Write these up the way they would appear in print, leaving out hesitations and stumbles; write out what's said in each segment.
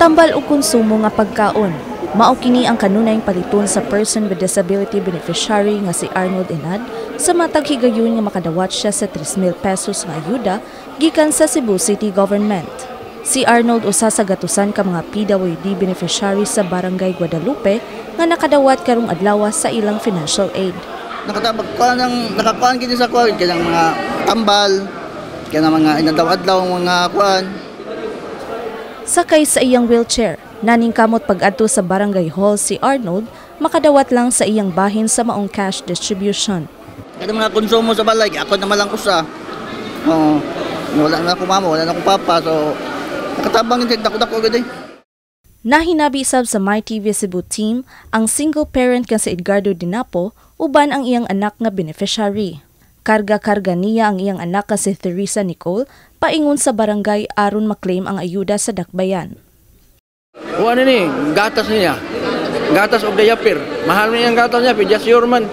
Tambal o konsumo nga pagkaon. Mao kini ang kanunayng paliton sa person with disability beneficiary nga si Arnold Enad sa matag higayon nga makadawat siya sa 3,000 pesos nga ayuda gikan sa Cebu City Government. Si Arnold usa sa gatusan ka mga PWD beneficiary sa Barangay Guadalupe nga nakadawat karong adlaw sa ilang financial aid. Nakakuan gid sa kuan kanang mga tambal, kanang mga inadaw-adlaw mga kuan. Sakay sa iyang wheelchair, naning kamot pag-adto sa Barangay Hall si Arnold, makadawat lang sa iyang bahin sa maong cash distribution. Kada mga konsumo sa balay, ako naman lang usa. Wala na ako mama, wala na ako papa, so nakatabang din dako-dako gid. Nahinabi sab sa MyTV Cebu team ang single parent nga si Edgardo Dinapo uban ang iyang anak nga beneficiary. Karga-karga niya ang iyang anak nga si Teresa Nicole paingon sa barangay aron maklaim ang ayuda sa dakbayan. Ano ni, gatas niya. Gatas og diaper. Mahal niya ang gatas niya, pediasure man.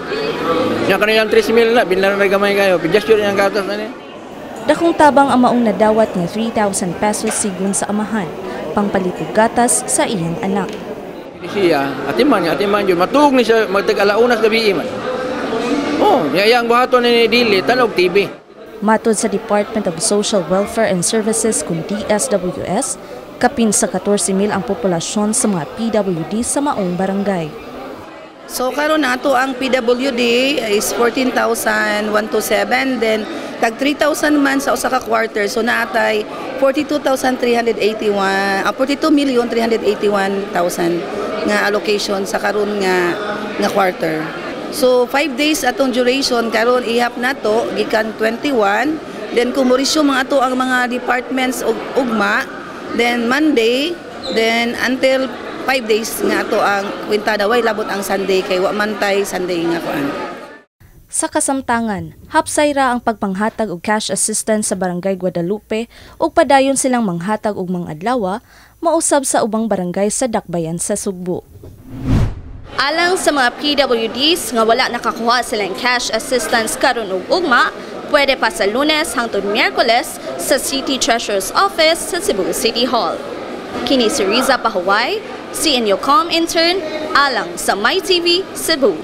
Nya kaniyang 3,000 na, binlan na gamay kayo. Pediasure niya ang gatas na niya. Dakong tabang ang maong nadawat nga 3,000 pesos sigun sa amahan, pangpalitog gatas sa iyang anak. Siya, atiman yun. Matug ni siya, magtag-alaunas gabi man. Yang buhaton ni Dili, tanog TV. Matod sa Department of Social Welfare and Services kung DSWS, kapin sa 14,000 ang populasyon sa mga PWD sa maong barangay. So karon nato ang PWD is 14,127, then tag 3,000 man sa usa ka quarter, so naatay 42,381, 42,381,000 nga allocation sa karon nga quarter. So 5 days atong duration karon ihap nato gikan 21, then kumurisyo mga ato ang mga departments og ugma, then Monday, then until 5 days nga ato ang kwintada way labot ang Sunday kay wa man tay Sunday nga kuan. Sa kasamtangan, hapsay ra ang pagpanghatag og cash assistance sa Barangay Guadalupe ug padayon silang manghatag og mga adlaw mausab sa ubang barangay sa dakbayan sa Sugbo. Alang sa mga PWDs nga wala nakakuha silang cash assistance karon og ugma, pwede pa sa Lunes hangtod Miyerkules sa City Treasurer's Office sa Cebu City Hall. Kini si Riza Pahuway, CNUcom intern, alang sa MyTV Cebu.